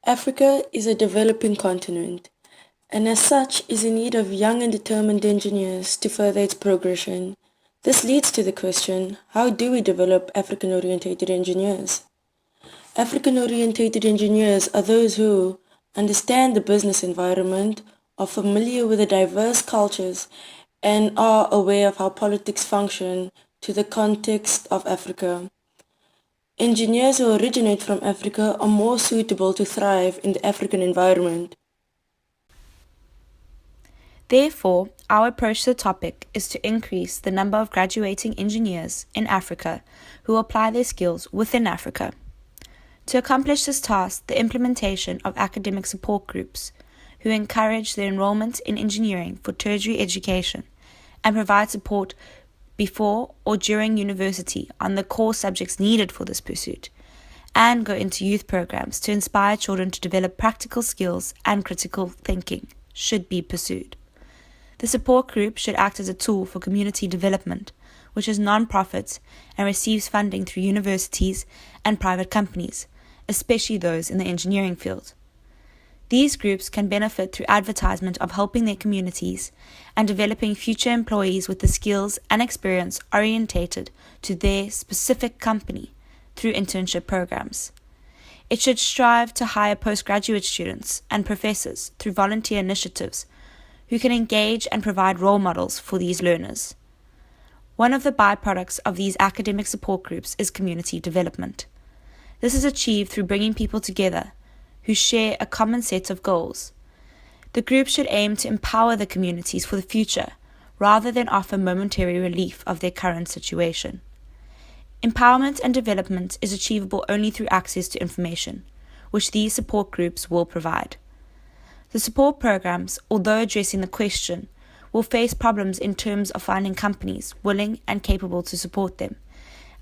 Africa is a developing continent, and as such is in need of young and determined engineers to further its progression. This leads to the question, how do we develop African-orientated engineers? African-orientated engineers are those who understand the business environment, are familiar with the diverse cultures, and are aware of how politics function to the context of Africa. Engineers who originate from Africa are more suitable to thrive in the African environment. Therefore, our approach to the topic is to increase the number of graduating engineers in Africa who apply their skills within Africa. To accomplish this task, the implementation of academic support groups who encourage the enrollment in engineering for tertiary education and provide support before or during university on the core subjects needed for this pursuit, and go into youth programs to inspire children to develop practical skills and critical thinking should be pursued. The support group should act as a tool for community development, which is non-profit and receives funding through universities and private companies, especially those in the engineering field. These groups can benefit through advertisement of helping their communities and developing future employees with the skills and experience orientated to their specific company through internship programs. It should strive to hire postgraduate students and professors through volunteer initiatives who can engage and provide role models for these learners. One of the byproducts of these academic support groups is community development. This is achieved through bringing people together who share a common set of goals. The group should aim to empower the communities for the future rather than offer momentary relief of their current situation. Empowerment and development is achievable only through access to information, which these support groups will provide. The support programs, although addressing the question, will face problems in terms of finding companies willing and capable to support them,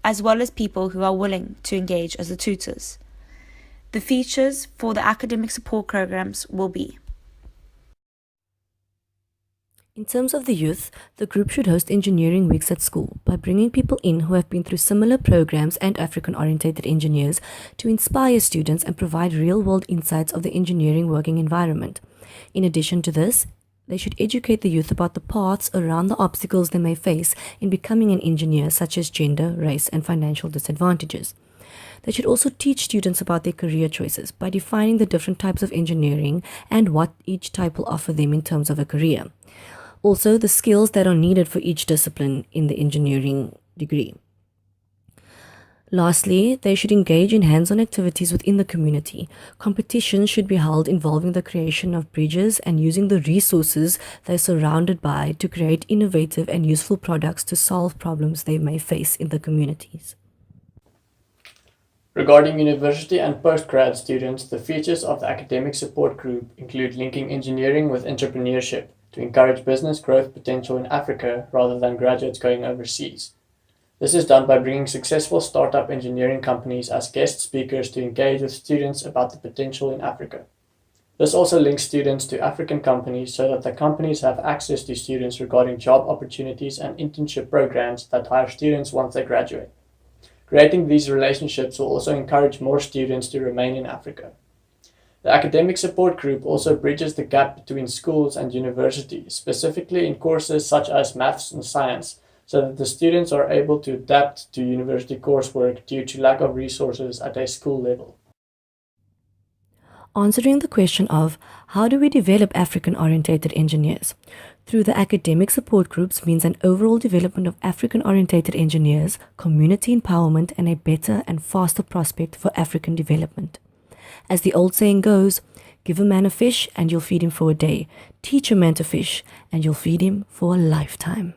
as well as people who are willing to engage as the tutors. The features for the academic support programs will be: in terms of the youth, the group should host engineering weeks at school by bringing people in who have been through similar programs and African-orientated engineers to inspire students and provide real-world insights of the engineering working environment. In addition to this, they should educate the youth about the paths around the obstacles they may face in becoming an engineer, such as gender, race, and financial disadvantages. They should also teach students about their career choices by defining the different types of engineering and what each type will offer them in terms of a career. Also, the skills that are needed for each discipline in the engineering degree. Lastly, they should engage in hands-on activities within the community. Competitions should be held involving the creation of bridges and using the resources they're surrounded by to create innovative and useful products to solve problems they may face in the communities. Regarding university and postgrad students, the features of the academic support group include linking engineering with entrepreneurship to encourage business growth potential in Africa rather than graduates going overseas. This is done by bringing successful startup engineering companies as guest speakers to engage with students about the potential in Africa. This also links students to African companies so that the companies have access to students regarding job opportunities and internship programs that hire students once they graduate. Creating these relationships will also encourage more students to remain in Africa. The academic support group also bridges the gap between schools and universities, specifically in courses such as maths and science, so that the students are able to adapt to university coursework due to lack of resources at a school level. Answering the question of how do we develop African-orientated engineers? Through the academic support groups means an overall development of African-orientated engineers, community empowerment, and a better and faster prospect for African development. As the old saying goes, give a man a fish and you'll feed him for a day. Teach a man to fish and you'll feed him for a lifetime.